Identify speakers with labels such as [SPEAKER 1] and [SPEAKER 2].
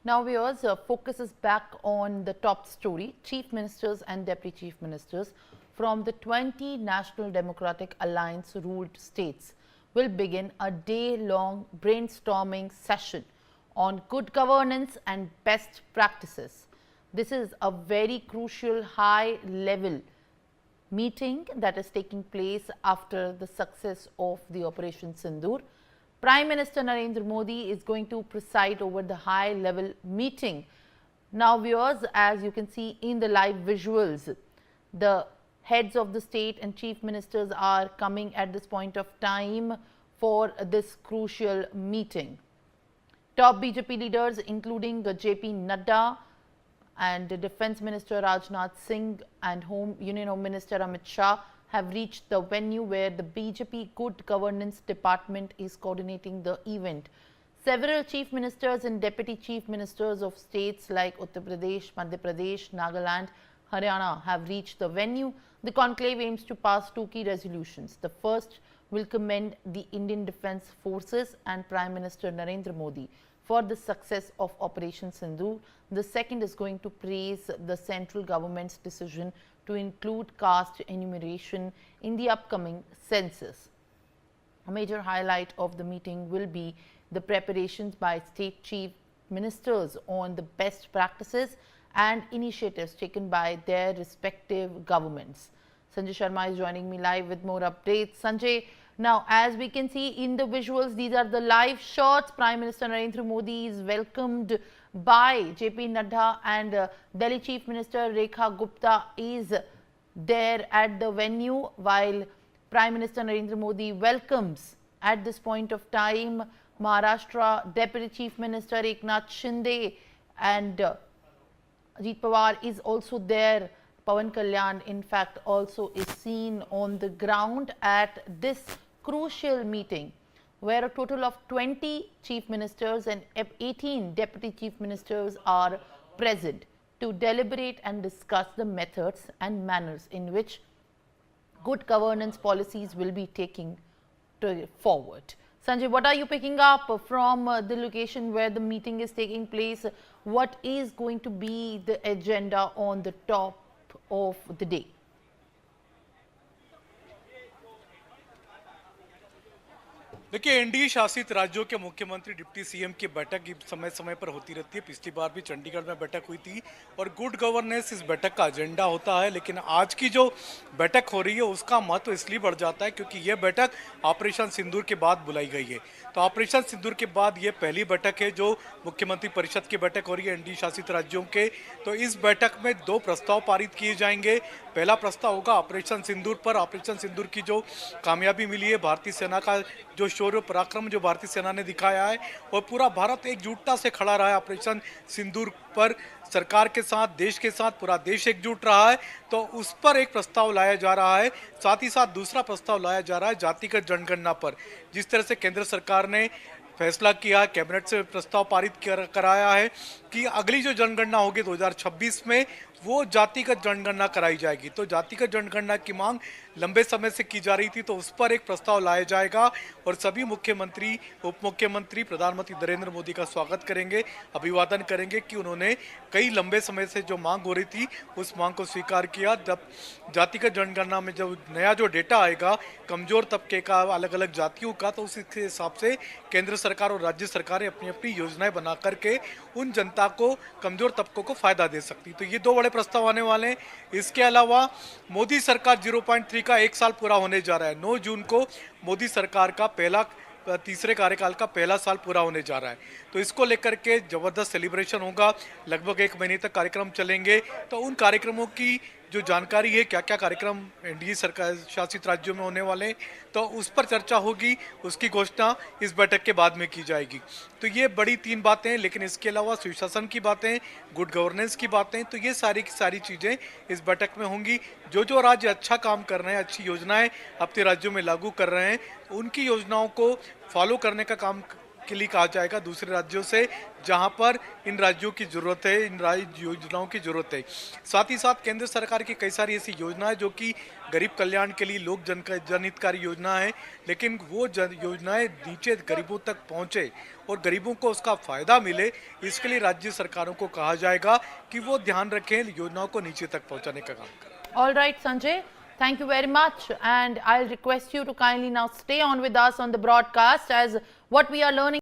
[SPEAKER 1] Now, viewers, focus is back on the top story. Chief ministers and deputy chief ministers from the 20 National Democratic Alliance ruled states will begin a day-long brainstorming session on good governance and best practices. This is a very crucial high-level meeting that is taking place after the success of the Operation Sindoor. Prime Minister Narendra Modi is going to preside over the high level meeting. Now, viewers, as you can see in the live visuals, the heads of the state and chief ministers are coming at this point of time for this crucial meeting. Top BJP leaders including JP Nadda and Defence Minister Rajnath Singh and Union Home Minister Amit Shah have reached the venue where the BJP Good Governance Department is coordinating the event. Several chief ministers and deputy chief ministers of states like Uttar Pradesh, Madhya Pradesh, Nagaland, Haryana have reached the venue. The conclave aims to pass two key resolutions. The first will commend the Indian Defence Forces and Prime Minister Narendra Modi for the success of Operation Sindoor. The second is going to praise the central government's decision to include caste enumeration in the upcoming census. A major highlight of the meeting will be the preparations by state chief ministers on the best practices and initiatives taken by their respective governments. Sanjay Sharma is joining me live with more updates. Sanjay, now as we can see in the visuals, these are the live shots. Prime Minister Narendra Modi is welcomed by JP Nadda and Delhi Chief Minister Rekha Gupta is there at the venue, while Prime Minister Narendra Modi welcomes at this point of time Maharashtra Deputy Chief Minister Eknath Shinde, and Ajit Pawar is also there. Pawan Kalyan in fact also is seen on the ground at this crucial meeting, where a total of 20 chief ministers and 18 deputy chief ministers are present to deliberate and discuss the methods and manners in which good governance policies will be taken forward. Sanjay, what are you picking up from the location where the meeting is taking place? What is going to be the agenda on the top of the day?
[SPEAKER 2] देखिए, NDA शासित राज्यों के मुख्यमंत्री deputy CM की बैठक समय समय पर होती रहती है। पिछली बार भी चंडीगढ़ में बैठक हुई थी और गुड गवर्नेंस इस बैठक का एजेंडा होता है। लेकिन आज की जो बैठक हो रही है उसका महत्व इसलिए बढ़ जाता है क्योंकि यह बैठक ऑपरेशन सिंदूर के बाद बुलाई गई है। तो ऑपरेशन सिंदूर के बाद ये पहली बैठक है जो मुख्यमंत्री परिषद की बैठक हो रही है एनडीए शासित राज्यों के। तो इस बैठक में दो प्रस्ताव पारित किए जाएंगे। पहला प्रस्ताव होगा ऑपरेशन सिंदूर पर। ऑपरेशन सिंदूर की जो कामयाबी मिली है, भारतीय सेना का जो शौर्य पराक्रम जो भारतीय सेना ने दिखाया है और पूरा भारत एकजुटता से खड़ा रहा है ऑपरेशन सिंदूर पर, सरकार के साथ, देश के साथ पूरा देश एकजुट रहा है। तो उस पर एक प्रस्ताव लाया जा रहा है। साथ ही साथ दूसरा प्रस्ताव लाया जा रहा है जातिगत जनगणना पर। जिस तरह से केंद्र सरकार ने फैसला किया, कैबिनेट से प्रस्ताव पारित कराया है कि अगली जो जनगणना होगी 2026 में वो जातिगत जनगणना कराई जाएगी। तो जातिगत जनगणना की मांग लंबे समय से की जा रही थी, तो उस पर एक प्रस्ताव लाया जाएगा और सभी मुख्यमंत्री, उप मुख्यमंत्री प्रधानमंत्री नरेंद्र मोदी का स्वागत करेंगे, अभिवादन करेंगे कि उन्होंने कई लंबे समय से जो मांग हो रही थी उस मांग को स्वीकार किया। जब जातिगत जनगणना में जब नया जो डेटा आएगा कमजोर तबके का, अलग अलग जातियों का, तो उसी हिसाब से केंद्र सरकार और राज्य सरकारें अपनी अपनी योजनाएं बना करके उन जनता को, कमजोर तबकों को फायदा दे सकती। तो ये दो बड़े प्रस्ताव आने वाले हैं। इसके अलावा मोदी सरकार 0.3 का 1 साल पूरा होने जा रहा है। 9 जून को मोदी सरकार का तीसरे कार्यकाल का पहला साल पूरा होने जा रहा है। तो इसको लेकर के जबरदस्त सेलिब्रेशन होगा। लगभग 1 महीने तक कार्यक्रम चलेंगे। तो उन कार्यक्रमों की जो जानकारी है, क्या क्या कार्यक्रम एनडीए सरकार शासित राज्यों में होने वाले, तो उस पर चर्चा होगी। उसकी घोषणा इस बैठक के बाद में की जाएगी। तो ये बड़ी 3 बातें हैं। लेकिन इसके अलावा सुशासन की बातें, गुड गवर्नेंस की बातें, तो ये सारी की सारी चीज़ें इस बैठक में होंगी। जो राज्य अच्छा काम कर रहे हैं, अच्छी योजनाएं अपने राज्यों में लागू कर रहे हैं, उनकी योजनाओं को फॉलो करने का काम के लिए कहा जाएगा दूसरे राज्यों से, जहां पर इन राज्यों की जरूरत है, इन योजनाओं की जरूरत है। साथ ही साथ केंद्र सरकार की कई सारी ऐसी योजनाएं जो कि गरीब कल्याण के लिए लोक जनहितकारी योजना है, लेकिन वो योजनाएं नीचे गरीबों तक पहुंचे और गरीबों को उसका फायदा मिले, इसके लिए राज्य सरकारों को कहा जाएगा कि वो ध्यान रखें, योजनाओं को नीचे तक पहुंचाने का काम करें।
[SPEAKER 1] All right, Sanjay, thank you very much. And I'll request you to kindly now stay on with us on the broadcast, as what we are learning